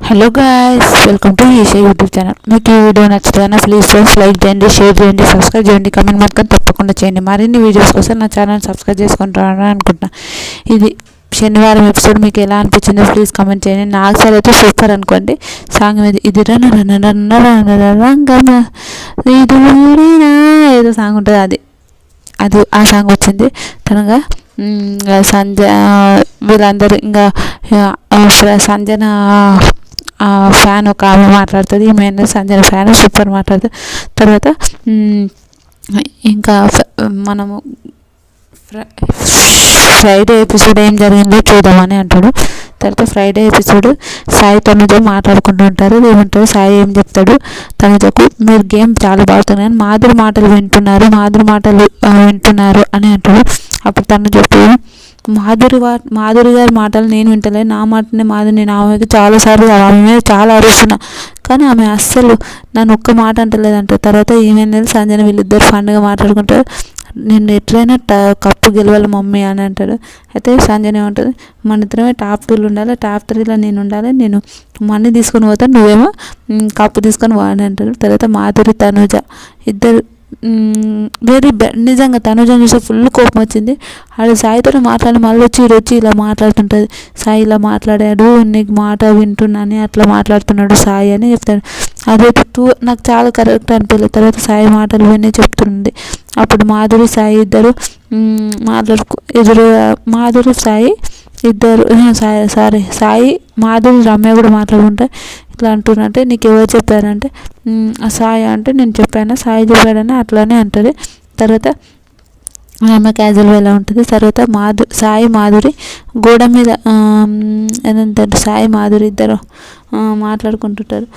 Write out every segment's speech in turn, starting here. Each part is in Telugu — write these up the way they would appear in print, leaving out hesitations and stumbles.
Hello guys, welcome to Eesha YouTube channel. మీకు ఈ వీడియో నచ్చుతుందా? ప్లీజ్ ఫ్రెండ్స్ లైక్ చేయండి, షేర్ చేయండి, సబ్స్క్రైబ్ చేయండి, కమెంట్ మాత్రం తప్పకుండా చేయండి. మరిన్ని వీడియోస్ కోసం నా ఛానల్ సబ్స్క్రైబ్ చేసుకుంటారని అనుకుంటున్నా. ఇది శనివారం ఎపిసోడ్ మీకు ఎలా అనిపించిందో ప్లీజ్ కమెంట్ చేయండి. నాకు సరే అయితే సూపర్ అనుకోండి. సాంగ్ మీద ఇది రంగమ ఇది ఏదో సాంగ్ ఉంటుంది, అది ఆ సాంగ్ వచ్చింది. తనగా సంజయ్ వీళ్ళందరూ ఇంకా సంజన ఫ్యాన్ ఒక ఆమె మాట్లాడుతుంది, ఈమె సంజన ఫ్యాన్ సూపర్ మాట్లాడుతుంది. తర్వాత ఇంకా మనము ఫ్రైడే ఎపిసోడ్ ఏం జరిగిందో చూద్దామని అంటాడు. తర్వాత ఫ్రైడే ఎపిసోడ్ సాయి తనుజ మాట్లాడుకుంటూ ఉంటారు. ఏమంటారు, సాయి ఏం చెప్తాడు తనుజకు, మీరు గేమ్ చాలా బాగుతుంది కానీ మాధురి మాటలు వింటున్నారు అని అంటాడు. అప్పుడు తను చెప్పి, మాధురి గారి మాటలు నేను వింటలే, నా మాటనే మాధురి, నేను ఆమెకి చాలాసార్లు ఆమె మీద చాలా అరుస్తున్నా కానీ ఆమె అస్సలు నన్ను ఒక్క మాట అంటలేదంట. తర్వాత ఈమె సంజన వీళ్ళిద్దరు ఫండ్గా మాట్లాడుకుంటారు. నేను ఎట్లయినా కప్పు గెలవాలి మమ్మీ అని అంటాడు. అయితే సంజన ఏమంటుంది, మన ఇద్దరమే టాప్ 2లో ఉండాలి, టాప్ 3లో నేను ఉండాలి, నేను మనీ తీసుకొని పోతాను, నువ్వేమో కప్పు తీసుకొని పోని అంటాడు. తర్వాత మాధురి తనుజ ఇద్దరు వెరీ నిజంగా తనుజని చూస్తే ఫుల్ కోపం వచ్చింది. ఆడ సాయితో మాట్లాడి మళ్ళీ వచ్చి ఇలా మాట్లాడుతుంటుంది. సాయి ఇలా మాట్లాడాడు, నీకు మాట వింటున్నాను అట్లా మాట్లాడుతున్నాడు సాయి అని చెప్తాడు. అదైతే నాకు చాలా కరెక్ట్ అనిపించలేదు. తర్వాత సాయి మాటలు విని చెప్తుంది. అప్పుడు మాధురి సాయి ఇద్దరు మాధురి సాయి ఇద్దరు సాయి మాధురి రమ్య కూడా మాట్లాడుకుంటే ఇట్లా అంటున్నట్టే, నీకు ఎవరు చెప్పారంటే సాయి అంటే నేను చెప్పాను, సాయి చెప్పాడని అట్లానే అంటుంది. తర్వాత ఆమె క్యాజువల్ ఎలా ఉంటుంది. తర్వాత సాయి మాధురి గోడ మీద ఏంటంటే సాయి మాధురి ఇద్దరు మాట్లాడుకుంటుంటారు.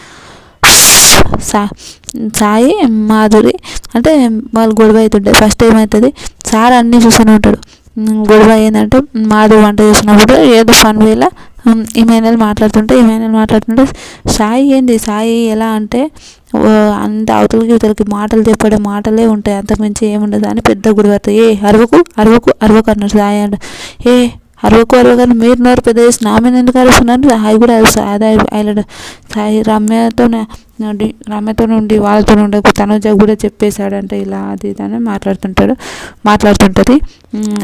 సాయి మాధురి అంటే వాళ్ళు గొడవ అవుతుంటాయి. ఫస్ట్ ఏమవుతుంది, సార్ అన్నీ చూస్తూనే ఉంటాడు. గొడవ ఏంటంటే మాధురి వంట చేసినప్పుడు ఏదో ఫన్ వేళ ఈమెయిల్ మాట్లాడుతుంటే సాయి ఎలా అంటే అంత అవతలకి మాటలు చెప్పడం మాటలే ఉంటాయి, అంతకుమించి ఏముండదు అని పెద్ద గొడవ అవుతాయి. అరవకు అన్నారు సాయి అంటే, అరవకు అని మీరు నోరు పెద్ద చేసి నా మీద ఎందుకు అరుస్తున్నారు, సాయి కూడా అరుస్తాడు. సాయి రమ్యతో ఉండి వాళ్ళతో ఉండకు, తనుజ కూడా చెప్పేశాడంటే ఇలా అది అని మాట్లాడుతుంటుంది.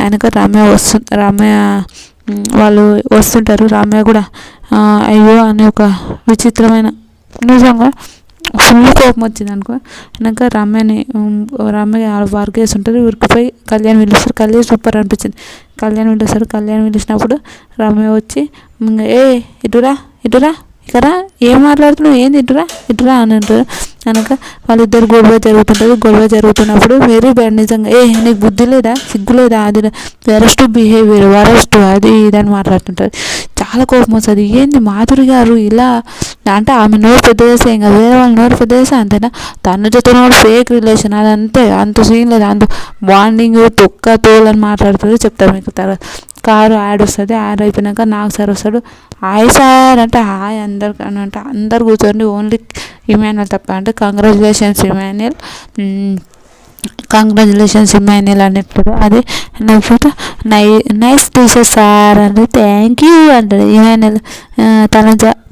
ఆయనక రమ్య వాళ్ళు వస్తుంటారు. రమ్య కూడా అయ్యో అని ఒక విచిత్రమైన నిజంగా ఫుల్ కోపం వచ్చింది అనుకో. వెనక రమ్య వర్క్ చేసి ఉంటుంది. ఉరికిపోయి కళ్యాణ్ పిలుస్తారు. కళ్యాణ్ సూపర్ అనిపించింది. కళ్యాణ్ పిలిచినప్పుడు రమ్య వచ్చి ఇటురా ఇక్కడ ఏం మాట్లాడుతున్నావు, ఏంది ఇటురా అని అంటారు. కనుక వాళ్ళిద్దరు గొడవ జరుగుతున్నప్పుడు వెరీ బ్యాడ్ నిజంగా, నీకు బుద్ధి లేదా, సిగ్గు లేదా, అది వరస్ట్ బిహేవియర్ అది ఇదని మాట్లాడుతుంటారు. చాలా కోపం వస్తుంది. ఏంది మాధురి గారు ఇలా అంటే ఆమె నోరు పెద్ద చేస్తే ఇంకా వేరే వాళ్ళ నోరు పెద్ద చేస్తే అంతేనా, తనుజతో ఫేక్ రిలేషన్ అది అంతే, అంత సీన్ లేదు, అంత బాండింగ్ తోలని మాట్లాడుతుంది. చెప్తారు మీకు. తర్వాత కారు యాడ్ వస్తుంది. యాడ్ అయిపోయినాక నాకు సార్ వస్తాడు. హాయ్ సార్ అంటే హాయ్ అందరికి అని అంటే అందరు కూర్చోండి, ఓన్లీ ఇమాన్యుయల్ తప్ప అంటే కంగ్రాచులేషన్స్ ఇమాన్యుయల్ అని చెప్తాడు. అది లేకపోతే నైస్ టీచర్ సార్ అంటే థ్యాంక్ యూ అంటాడు ఇమాన్యుయల్.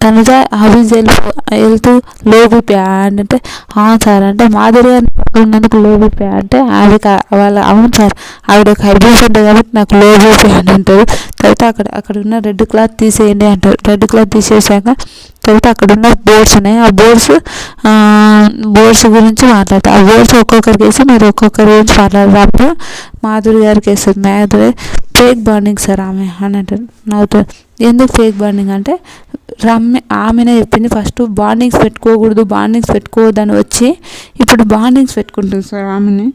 తనుజ ఆఫీస్ వెళ్తూ లో బీపీ అంటే సార్ అంటే మాధురి ఉన్నందుకు లో బీపీ అంటే వాళ్ళ అవును సార్ ఆవిడ ఒక హైబ్రిడ్స్ ఉంటుంది కాబట్టి నాకు లో బీపీ అని అంటారు. తర్వాత అక్కడ ఉన్న రెడ్ క్లాత్ తీసేయండి అంటారు. రెడ్ క్లాత్ తీసేసాక తర్వాత అక్కడ ఉన్న బోర్డ్స్ ఉన్నాయి. ఆ బోర్డ్స్ గురించి మాట్లాడతారు. ఆ బోర్డ్స్ ఒక్కొక్కరికి వేసి మీరు ఒక్కొక్కరి గురించి మాట్లాడతారు. అప్పుడు మాధురి గారికి వేస్తుంది. మాధురి ఫేక్ బాండింగ్ సార్ ఆమె అని అంటారు. నవ్వుతారు. ఎందుకు ఫేక్ బాండింగ్ అంటే ఆమెనే చెప్పింది ఫస్ట్ బాండింగ్స్ పెట్టుకోవద్దని వచ్చి ఇప్పుడు బాండింగ్స్ పెట్టుకుంటుంది సార్ ఆమెని.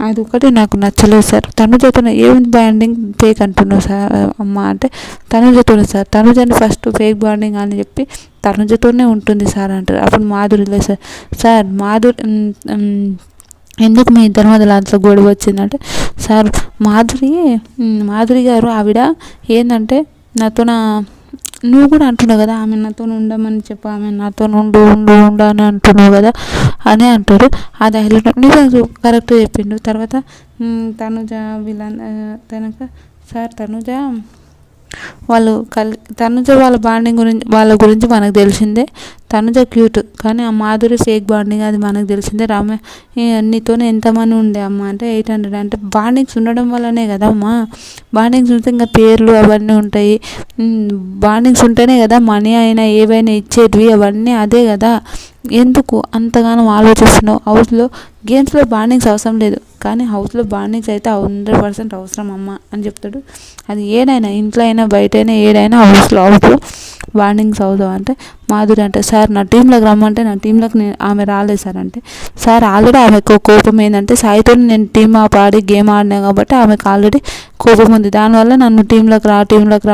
అది ఒకటి నాకు నచ్చలేదు సార్. తనుజతోనే ఏమి బాండింగ్ ఫేక్ అంటున్నావు సార్ అమ్మ అంటే తనుజతోనే సార్, తనుజని ఫస్ట్ ఫేక్ బాండింగ్ అని చెప్పి తనుజతోనే ఉంటుంది సార్ అంటారు. అప్పుడు మాధురి లేదు సార్ ఎందుకు మీ ఇద్దరి మధ్యలో అంత గొడవ వచ్చిందంటే సార్ మాధురి గారు ఆవిడ ఏంటంటే నాతో నువ్వు కూడా అంటున్నావు కదా ఆమె నాతో ఉండమని చెప్పు, ఆమె నాతో ఉండు అని అంటున్నావు కదా అని అంటారు. అది హైలైట్ నిజంగా కరెక్ట్గా చెప్పిండు. తర్వాత తనుజ తనుజ వాళ్ళు తనుజ వాళ్ళ బాండింగ్ గురించి వాళ్ళ గురించి మనకు తెలిసిందే. తనుజ క్యూట్, కానీ ఆ మాధురి ఫేక్ బాండింగ్ అది మనకు తెలిసిందే. నీతోనే ఎంతమంది ఉండే అమ్మ అంటే 800, అంటే బాండింగ్స్ ఉండడం వల్లనే కదా అమ్మా. బాండింగ్స్ ఉంటే ఇంకా పేర్లు అవన్నీ ఉంటాయి. బాండింగ్స్ ఉంటేనే కదా మనీ అయినా ఏవైనా ఇచ్చేటివి, అవన్నీ అదే కదా. ఎందుకు అంతగానో ఆలోచిస్తున్నావు? హౌస్లో గేమ్స్లో బాండింగ్స్ అవసరం లేదు, కానీ హౌస్లో బాండింగ్స్ అయితే 100% అవసరం అమ్మ అని చెప్తాడు. అది ఏడైనా, ఇంట్లో అయినా బయట అయినా, ఏడైనా హౌస్లో బాండింగ్స్ అవుతావు అంటే మాధురి అంటే, సార్ నా టీంలోకి రమ్మంటే నా టీంలోకి ఆమె రాలేదు సార్ అంటే, సార్ ఆల్రెడీ ఆమెకు కోపం ఏంటంటే సాయితో నేను టీమ్ ఆడి గేమ్ ఆడినా కాబట్టి ఆమెకు ఆల్రెడీ కోపం ఉంది. దానివల్ల నన్ను టీంలోకి రా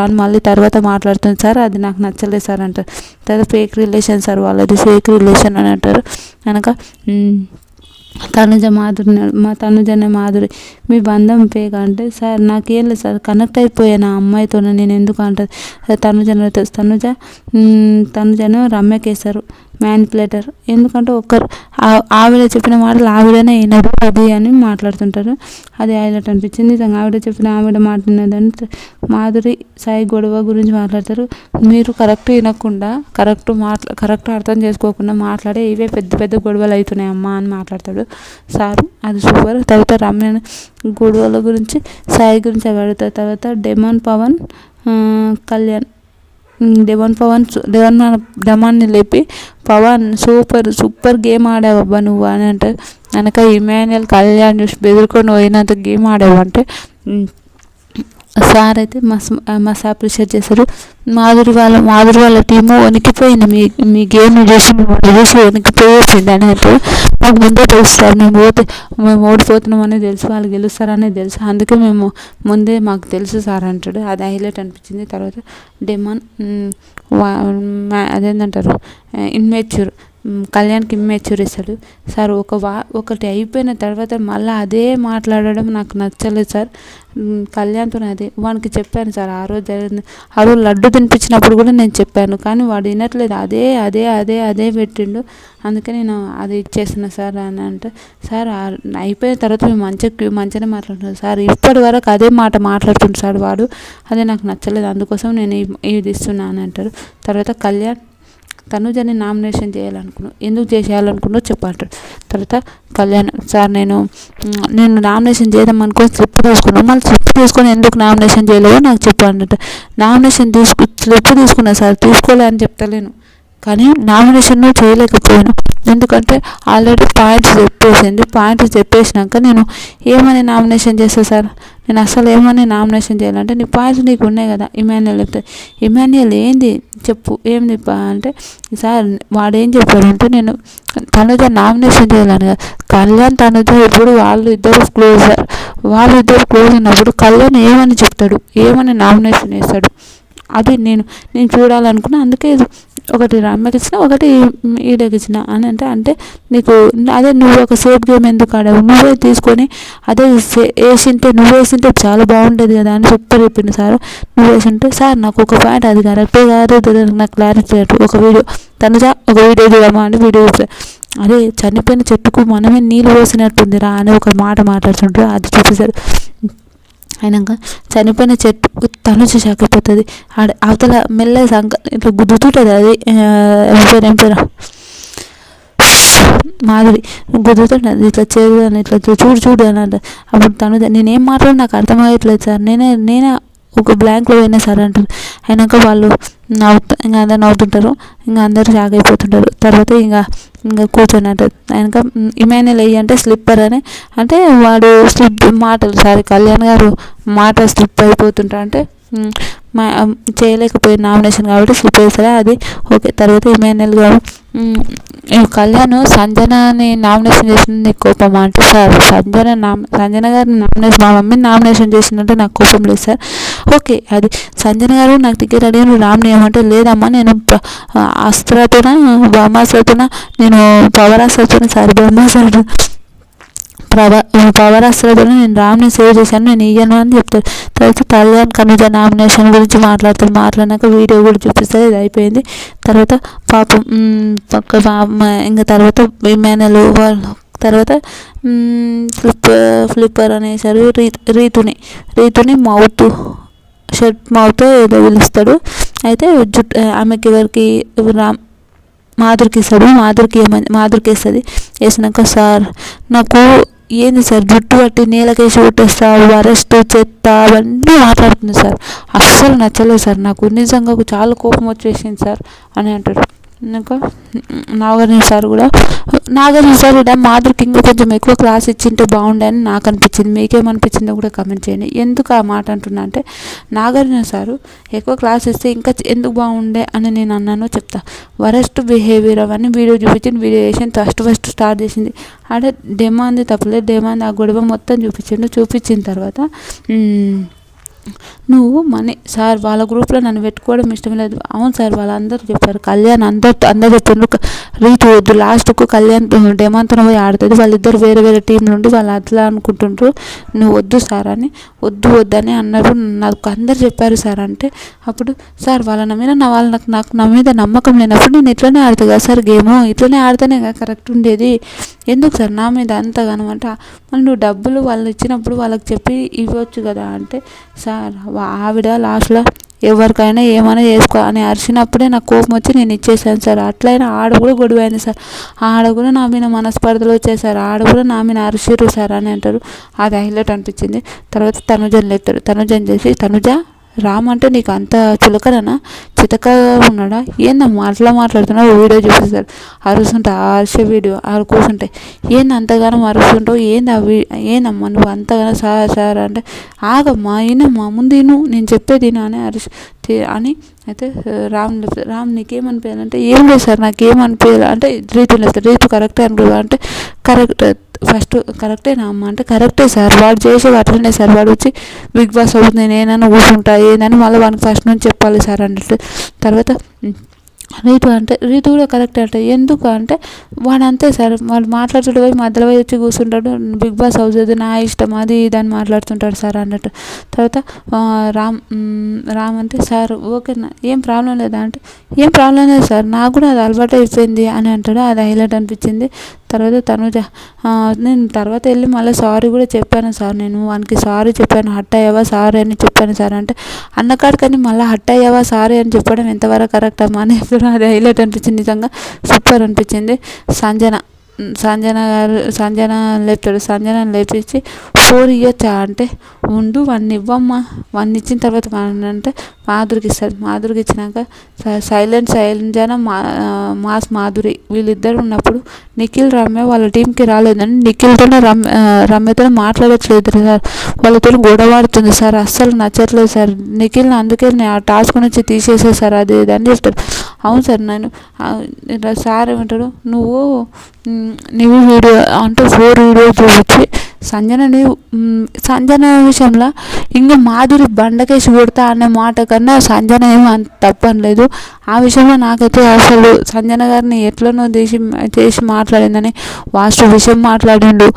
అని మళ్ళీ తర్వాత మాట్లాడుతుంది సార్, అది నాకు నచ్చలేదు సార్ అంటారు. తర్వాత ఫేక్ రిలేషన్ సార్ వాళ్ళది, ఫేక్ రిలేషన్ అని అంటారు. కనుక తనుజనే మాధురి మీ బంధం ఫేక్ అంటే, సార్ నాకేం లేదు సార్, కనెక్ట్ అయిపోయాను ఆ అమ్మాయితో, నేను ఎందుకు అంటారు. తనుజను రమ్యకేశారు మ్యానిపులేటర్, ఎందుకంటే ఆవిడ చెప్పిన మాటలు ఆవిడనే వినదు అది అని మాట్లాడుతుంటారు. అది హైలైట్ అనిపించింది. నిజంగా ఆవిడ మాట్లాడినదంటే మాధురి సాయి గొడవ గురించి మాట్లాడతారు. మీరు కరెక్ట్ వినకుండా, కరెక్ట్ అర్థం చేసుకోకుండా మాట్లాడే ఇవే పెద్ద పెద్ద గొడవలు అవుతున్నాయి అమ్మా అని మాట్లాడతాడు సారు. అది సూపర్. తర్వాత రమ్య గొడవల గురించి సాయి గురించి అవి అడుగుతారు. తర్వాత కళ్యాణ్ డెమాన్ని లేపి, పవన్ సూపర్ గేమ్ ఆడావబ్బా నువ్వు అని అంటే, వెనక ఇమాన్యుయల్ కళ్యాణ్ చూసి బెదిరుకొని పోయినంత గేమ్ ఆడావు అంటే సార్ అయితే మస్తు అప్రిషియేట్ చేశారు. మాధురి వాళ్ళ టీము వణికిపోయింది, మీ గేమ్ని చూసి వణికిపోయేసింది అని అయితే, మాకు ముందే తెలుస్తారు మేము ఓడిపోతున్నామని తెలుసు, వాళ్ళు గెలుస్తారని తెలుసు, అందుకే మేము ముందే మాకు తెలుసు సార్ అంటాడు. అది హైలైట్ అనిపించింది. తర్వాత డెమాన్ అదేంటంటారు ఇన్మెచ్యూర్, కళ్యాణ్కి ఇమ్మెచ్యూర్ ఇస్తాడు సార్. ఒకటి అయిపోయిన తర్వాత మళ్ళీ అదే మాట్లాడడం నాకు నచ్చలేదు సార్. కళ్యాణ్తో అదే వానికి చెప్పాను సార్, ఆ రోజు లడ్డు తినిపించినప్పుడు కూడా నేను చెప్పాను, కానీ వాడు వినట్లేదు, అదే పెట్టిండు, అందుకే నేను అది ఇచ్చేస్తున్నా సార్ అని అంటే, సార్ అయిపోయిన తర్వాత మేము మంచిగానే మాట్లాడుతున్నాం సార్, ఇప్పటి వరకు అదే మాట మాట్లాడుతుంది సార్ వాడు, అదే నాకు నచ్చలేదు, అందుకోసం నేను ఇది ఇస్తున్నాను అని అంటారు. తర్వాత కళ్యాణ్ తనుజని నామినేషన్ ఎందుకు చేయాలనుకున్నావు చెప్పంటాడు. తర్వాత కళ్యాణ్ సార్ నేను నామినేషన్ చేద్దాం అనుకుని స్లిప్ తీసుకున్నాను, మళ్ళీ స్లిప్ తీసుకొని ఎందుకు నామినేషన్ చేయలేదో నాకు చెప్పండి. నామినేషన్ స్లిప్ తీసుకున్నా సార్, తీసుకోలే అని చెప్తలేను, కానీ నామినేషన్ చేయలేకపోయాను, ఎందుకంటే ఆల్రెడీ పాయింట్స్ చెప్పేసినాక నేను ఏమని నామినేషన్ చేస్తాను సార్, నేను అసలు ఏమని నామినేషన్ చేయాలంటే నీ పాయింట్స్ నీకు ఉన్నాయి కదా. ఇమాన్యుయల్ చెప్తే, ఇమాన్యుయల్ ఏంది చెప్పు ఏంది అంటే, సార్ వాడేం చెప్పాడంటే నేను తనుజ నామినేషన్ చేయాలని కదా, కళ్యాణ్ తనుజ ఇప్పుడు వాళ్ళిద్దరు క్లోజ్ ఉన్నప్పుడు కళ్యాణ్ ఏమని చెప్తాడు, ఏమని నామినేషన్ వేస్తాడు, అది నేను చూడాలనుకున్నా, అందుకే ఒకటి రమ్యకి ఇచ్చిన, ఒకటి ఈడకి ఇచ్చిన అని అంటే నీకు అదే నువ్వు ఒక సేఫ్ గేమ్ ఎందుకు ఆడావు, నువ్వే తీసుకొని అదే నువ్వేసింటే చాలా బాగుండేది కదా అని చెప్పింది సార్. నువ్వు వేసింటే సార్ నాకు ఒక పాయింట్ అది కరెక్టే కాదు, నాకు క్లారిటీ లేదు, ఒక వీడియో చూడమా అని వీడియో చూసాను, అదే చనిపోయిన చెట్టుకు మనమే నీళ్ళు పోసినట్టుంది రా అని ఒక మాట మాట్లాడుతుంటారు, అది చూపిస్తారు. అయినాక చనిపోయిన చెట్టు తనుజ షాక్ అయిపోతుంది, అవతల మెల్లగా ఇట్లా గుద్దుతుంటుంది, అది ఏం పేరు మాధురి గుద్దుతుంటుంది, ఇట్లా చేదుదని ఇట్లా చూడు అని అంట. అప్పుడు తనుజ నేనేం మాట్లాడి నాకు అర్థమయ్యట్లేదు సార్, నేనే ఒక బ్లాంక్లో పోయినా సార్ అంటారు. అయినాక వాళ్ళు ఇంకా అందరు నవ్వుతుంటారు, ఇంకా అందరూ షాక్ అయిపోతుంటారు. తర్వాత ఇంకా కూర్చొని అంటారు. ఆయనక ఇమాన్యుయల్ అంటే స్లిప్పర్ అని అంటే వాడు కళ్యాణ్ గారు మాట స్లిప్ అయిపోతుంటా అంటే చేయలేకపోయిన నామినేషన్ కాబట్టి స్లిప్ చేస్తారా, అది ఓకే. తర్వాత ఇమాన్యుయల్ గారు కళ్యాణ్ సంజనని నామినేషన్ చేసింది కోపం అంటే, సార్ సంజన గారిని మా మమ్మీని నామినేషన్ చేసిందంటే నాకు కోపం లేదు సార్, ఓకే. అది సంజన గారు నాకు టికెట్ అడిగి నువ్వు రామనేయమంటే, లేదమ్మా నేను బ్రహ్మాస్త్రతోన నేను పవరాస్త్రతో నేను రామ్ని సేవ్ చేశాను, నేను ఇయ్యను అని చెప్తాడు. తర్వాత కళ్యాణ్ తనుజ నామినేషన్ గురించి మాట్లాడినాక వీడియో కూడా చూపిస్తారు, ఇది అయిపోయింది. తర్వాత పాపం ఇంకా తర్వాత ఇమాన్యుయల్ వాళ్ళు తర్వాత ఫ్లిప్పర్ అనేసారు రీతుని మౌత్ షర్ట్ మౌతో ఏదో పిలుస్తాడు. అయితే ఆమెకి ఎవరికి మాధురికి ఇస్తాడు. మాధురికి వేస్తుంది. వేసినాక సార్ నాకు ఏంది సార్ జుట్టు పట్టి నేలకేసి కొట్టేస్తా, అరెస్ట్ చెత్త అవన్నీ మాట్లాడుతుంది సార్. అస్సలు నచ్చలేదు సార్, నాకు నిజంగా చాలా కోపం వచ్చేసింది సార్ అని అంటాడు. ఇంకా నాగార్జున సార్ కూడా మాధురికి ఇంకా కొంచెం ఎక్కువ క్లాస్ ఇచ్చింటే బాగుండే అని నాకు అనిపించింది. మీకేమనిపించిందో కూడా కమెంట్ చేయండి. ఎందుకు ఆ మాట అంటున్నా అంటే, నాగార్జున సారు ఎక్కువ క్లాస్ ఇస్తే ఇంకా ఎందుకు బాగుండే అని నేను అన్నానో చెప్తా. వరెస్ట్ బిహేవియర్ అవన్నీ వీడియో చూపించింది. వీడియో చేసి ఫస్ట్ స్టార్ట్ చేసింది. అంటే డెమాంది తప్పలేదు, డెమాంది ఆ గొడవ మొత్తం చూపించిన తర్వాత నువ్వు సార్ వాళ్ళ గ్రూప్లో నన్ను పెట్టుకోవడం ఇష్టం లేదు. అవును సార్, వాళ్ళందరూ చెప్పారు, కళ్యాణ్ అందరూ చెప్పారు, రీతు వద్దు, లాస్ట్కు కళ్యాణ్ డెమాన్తో పోయి ఆడుతుంది, వాళ్ళిద్దరు వేరే వేరే టీం నుండి వాళ్ళు అట్లా అనుకుంటుండ్రు, నువ్వు వద్దు సార్ అని వద్దని అన్నారు, నాకు అందరు చెప్పారు సార్ అంటే, అప్పుడు సార్ వాళ్ళ మీద నాకు నా మీద నమ్మకం లేనప్పుడు నేను ఇట్లనే ఆడుతుంది కదా సార్, గేము ఇట్లనే ఆడితేనే కదా కరెక్ట్ ఉండేది, ఎందుకు సార్ నా మీద అంతగానో అంటే, మళ్ళీ నువ్వు డబ్బులు వాళ్ళు ఇచ్చినప్పుడు వాళ్ళకి చెప్పి ఇవ్వచ్చు కదా అంటే, సార్ ఆవిడ లాస్ట్లో ఎవరికైనా ఏమైనా చేసుకో అని అరిచినప్పుడే నాకు కోపం వచ్చి నేను ఇచ్చేసాను సార్. అట్లయినా ఆడ కూడా గొడవ అయింది సార్, ఆడ కూడా నా మీద మనస్పర్ధలు వచ్చేసారు, ఆడ కూడా నా మీద అరిచిర్రు సార్ అని అంటారు. అది హైలైట్ అనిపించింది. తర్వాత తనుజని లేపుతాడు. తనుజని చేసి, తనుజ రామ్ అంటే నీకు అంత చులకనన్నా, చితకగా ఉన్నాడా, ఏందమ్మా అట్లా మాట్లాడుతున్నావు, వీడియో చూపిస్తాడు. అరుస్తుంటా వీడియో కూర్చుంటాయి, ఏంది అంతగానో అరుస్తుంటావు, ఏందమ్మా నువ్వు అంతగానో సార్ అంటే, ఆగమ్మా ఈయనమ్మా ముందు నేను చెప్పేది అని అని అయితే రామ్ నీకేమనిపించాలంటే, ఏం లేదు సార్ నాకేమనిపించాలి అంటే, రీతు కరెక్టే అనుకో అంటే, కరెక్ట్ ఫస్ట్ కరెక్టేనా అమ్మ అంటే, కరెక్టే సార్, వాడు చేసేది అట్లనే సార్, వాడు వచ్చి బిగ్ బాస్ అవుతుంది నేనైనా కూర్చుంటా ఏందని మళ్ళీ వాడికి ఫస్ట్ నుంచి చెప్పాలి సార్ అన్నట్టు. తర్వాత రీతు కూడా కరెక్ట్ అంటే, ఎందుకు అంటే వాడు అంతే సార్, వాడు మాట్లాడుతుంటే పోయి మధ్యలో పోయి వచ్చి కూర్చుంటాడు, బిగ్ బాస్ హౌస్ అది నా ఇష్టం అది ఇదని మాట్లాడుతుంటాడు సార్ అన్నట్టు. తర్వాత రామ్ అంటే, సార్ ఓకేనా ఏం ప్రాబ్లం లేదా అంటే, ఏం ప్రాబ్లం లేదు సార్, నాకు కూడా అది అలవాటు అయిపోయింది అని అంటాడు. అది హైలైట్ అనిపించింది. తర్వాత తనుజ నేను తర్వాత వెళ్ళి మళ్ళీ సారీ కూడా చెప్పాను సార్, నేను వానికి సారీ చెప్పాను, హట్ అయ్యావా సారీ అని చెప్పాను సార్ అంటే, అన్నకాడికని మళ్ళీ హట్ అయ్యావా సారీ అని చెప్పడం ఎంతవరకు కరెక్ట్ అమ్మా అని అది హైలైట్ అనిపించింది. నిజంగా సూపర్ అనిపించింది. సంజన లేపుతాడు. సంజన లేపించి 4 ఇవ్వచ్చా అంటే, ఉండు 1 ఇవ్వమ్మా, 1 ఇచ్చిన తర్వాత అంటే మాధురికి ఇస్తాడు. మాధురికి ఇచ్చినాక సంజన మాస్ మాధురి వీళ్ళిద్దరు ఉన్నప్పుడు నిఖిల్ రమ్య వాళ్ళ టీంకి రాలేదని నిఖిల్తోనే రమ్యతో మాట్లాడట్లేదు సార్, వాళ్ళతో గొడవాడుతుంది సార్, అస్సలు నచ్చట్లేదు సార్, నిఖిల్ని అందుకే నేను ఆ టాస్క్ నుంచి తీసేసే సార్ అది అని చెప్తాడు. అవును సార్ నేను సార్ ఏమంటాడు, నువ్వు వీడియో అంటే 4 వీడియో చూపించి సంజన విషయంలో ఇంకా మాధురి బండకేసి కొడతా అనే మాట కన్నా సంజన ఏమో అంత తప్పనలేదు. ఆ విషయంలో నాకైతే అసలు సంజన గారిని ఎట్లనో చేసి మాట్లాడిందని వాస్తు విషయం మాట్లాడిండు.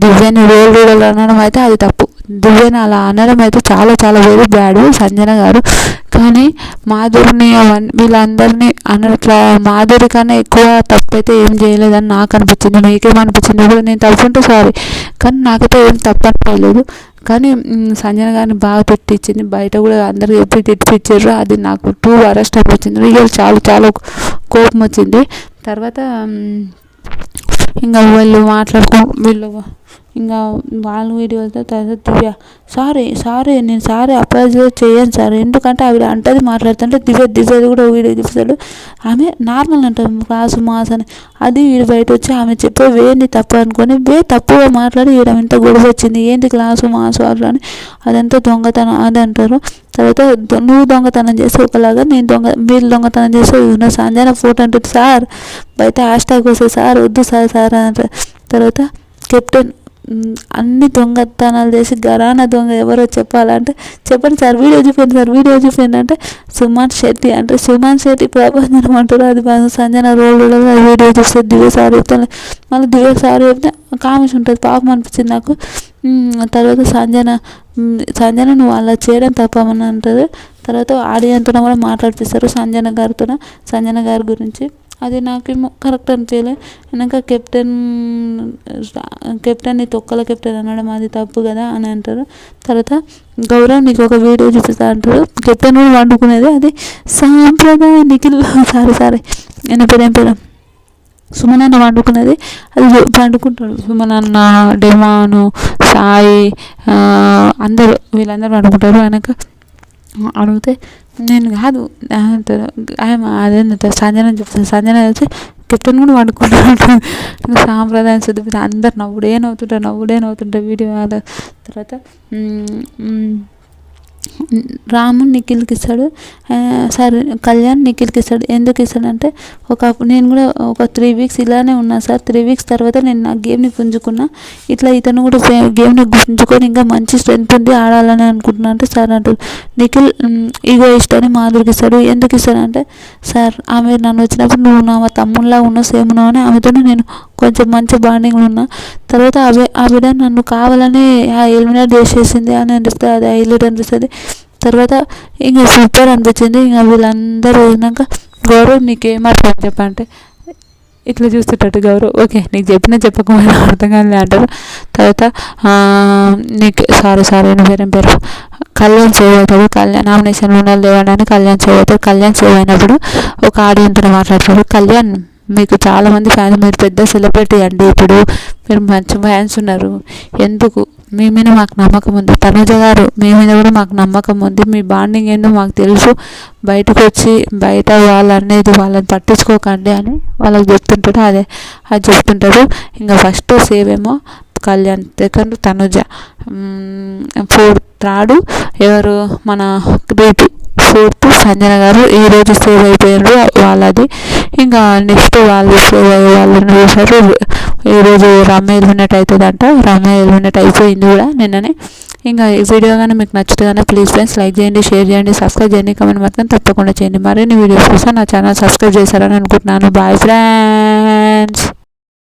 దివ్యని రోల్ అనడం అయితే అది తప్పు. దివ్యని అలా అనడం అయితే చాలా చాలా వెరీ బ్యాడ్ సంజన గారు. కానీ మాధురిని వీళ్ళందరినీ అనట్లా, మాధురి కన్నా ఎక్కువ తప్పు అయితే ఏం చేయలేదని నాకు అనిపించింది. మీకేమనిపించింది కూడా నేను తప్పుంటే సారీ, కానీ నాకైతే ఏం తప్పు అనిపించలేదు. కానీ సంజన గారిని బాగా తిట్టించింది, బయట కూడా అందరూ ఎప్పుడు తిట్టించారు, అది నాకు 2 అరెస్ట్ అనిపించింది. ఇక చాలా కోపం వచ్చింది. తర్వాత ఇంకా వీళ్ళు ఇంకా వాళ్ళ వీడియోలతో తర్వాత దివ్య సారీ నేను అప్రాజు చేయను సార్, ఎందుకంటే ఆవిడ అంటది మాట్లాడుతుంటే దివ్యది కూడా వీడియో చూపిస్తాడు. ఆమె నార్మల్ అంటారు క్లాసు మాస్ అని, అది వీడు బయట వచ్చి ఆమె చెప్పే వేంది తప్పు అనుకొని తప్పుగా మాట్లాడి వీడ ఇంత గొడవ వచ్చింది, ఏంది క్లాసు మాస్ వాళ్ళు అని, అదంతా దొంగతనం అది అంటారు. తర్వాత నువ్వు దొంగతనం చేస్తే ఒకలాగా, వీళ్ళు దొంగతనం చేస్తే నా సంజన ఫోటో అంటుంది సార్, బయట హ్యాష్ట్యాగ్ వస్తుంది సార్, వద్దు సార్ అంటారు. తర్వాత కెప్టెన్ అన్ని దొంగతనాలు చేసి గరానా దొంగ ఎవరో చెప్పాలంటే, చెప్పండి సార్ వీడియో చూపించండి అంటే, సుమన్ శెట్టి ప్రపంచం అంటారు. అది సంజన రోల్ వీడియో చూస్తే దివ్య సార్ చెప్తాను, మళ్ళీ దివ్య సార్ చెప్తే కామెంట్స్ ఉంటుంది, పాపం అనిపించింది నాకు. తర్వాత సంజన నువ్వు అలా చేయడం తప్పమని అంటారు. తర్వాత ఆడియన్తో కూడా మాట్లాడిపిస్తారు సంజన గారి గురించి. అది నాకేమో కరెక్ట్ అనిపించలే. వెనక కెప్టెన్ని తొక్కల కెప్టెన్ అనడం అది తప్పు కదా అని అంటారు. తర్వాత గౌరవ్ నీకు ఒక వీడియో చూపిస్తా అంటారు. కెప్టెన్ కూడా వండుకునేది అది సాంప్రదాయ నిఖిల్ సారీ ఆయన పేరు సుమన్ అన్న వండుకున్నది. అది వండుకుంటాడు. సుమన్ అన్న, డెమాను, సాయి అందరూ వీళ్ళందరూ వండుకుంటారు. వెనక అడిగితే నేను కాదు అంటారు. అదేంటంటే సంజన చెప్తాను. సంజన వచ్చి కెప్టెన్ కూడా వండుకుంటాడు. సాంప్రదాయం శుద్ధి అందరు నవ్వుడే నవ్వుతుంటారు వీడియో. తర్వాత రాము నిఖిల్కి ఇస్తాడు. సార్ కళ్యాణ్ నిఖిల్కి ఇస్తాడు. ఎందుకు ఇస్తాడంటే నేను కూడా ఒక 3 వీక్స్ ఇలానే ఉన్నా సార్. 3 వీక్స్ తర్వాత నేను నా గేమ్ని పుంజుకున్నా. ఇట్లా ఇతను కూడా గేమ్ని పుంజుకొని ఇంకా మంచి స్ట్రెంత్ ఉంది ఆడాలని అనుకుంటున్నా అంటే సార్ అంటారు. నిఖిల్ ఈగో ఇష్టాన్ని మాధురికి ఇస్తాడు. ఎందుకు ఇస్తాడంటే సార్ ఆమె నన్ను వచ్చినప్పుడు నువ్వు నా తమ్ముళ్ళగా ఉన్నావు, సేమ్ ఉన్నావు అని ఆమెతో నేను కొంచెం మంచి బాండింగ్లో ఉన్నా. తర్వాత ఆ బిడ్డ నన్ను కావాలని ఎలిమినేట్ చేసేసింది అని అనిపిస్తుంది. అది హైలైట్ అనిపిస్తుంది. తర్వాత ఇంకా సూపర్ అనిపించింది. ఇంకా వీళ్ళందరూ పోయినాక గౌరవ్ నీకేం అర్థం చెప్పంటే ఇట్లా చూస్తుంటట్టు గౌరవ్ ఓకే నీకు చెప్పకపోయినా అర్థం కాదులే అంటారు. తర్వాత నీకు సారీ వేరేం పేరు కళ్యాణ్ సేవ్ అవుతాడు. నామినేషన్ ఉండాలి లేవడానికి కళ్యాణ్ సేవ్ అవుతాడు. కళ్యాణ్ సేవ్ అయినప్పుడు ఒక ఆడియన్తో మాట్లాడతాడు. కళ్యాణ్ మీకు చాలామంది ఫ్యాన్స్, మీరు పెద్ద సెలబ్రిటీ అండి, ఇప్పుడు మీరు మంచి ఫ్యాన్స్ ఉన్నారు, ఎందుకు మీ మీద మాకు నమ్మకం ఉంది, తనుజ గారు మీ మీద కూడా మాకు నమ్మకం ఉంది, మీ బాండింగ్ ఏందో మాకు తెలుసు, బయటకు వచ్చి బయట వాళ్ళనేది వాళ్ళని పట్టించుకోకండి అని వాళ్ళకి చెప్తుంటాడు. అది చెప్తుంటాడు. ఇంకా ఫస్ట్ సేవ్ ఏమో కళ్యాణ్, సెకండ్ తనుజ, థర్డ్ ఎవరు మన రీతు, ఫోర్త్ సంజన గారు ఈరోజు సేవ్ అయిపోయారు వాళ్ళది. ఇంకా నెక్స్ట్ వాళ్ళు సేవ్ అయ్యే వాళ్ళని చూసారు. ఈరోజు రమ్య ఎలిమినేట్ అవుతుందంట. రమ్య ఎలిమినేట్ అయిపోయింది కూడా నిన్ననే. ఇంకా ఈ వీడియో కానీ మీకు నచ్చుతుందనే ప్లీజ్ ఫ్రెండ్స్ లైక్ చేయండి, షేర్ చేయండి, సబ్స్క్రైబ్ చేయండి, కామెంట్ మాత్రం తప్పకుండా చేయండి. మరిన్ని వీడియోస్ కోసం నా ఛానల్ సబ్స్క్రైబ్ చేశారని అనుకుంటున్నాను. Bye friends.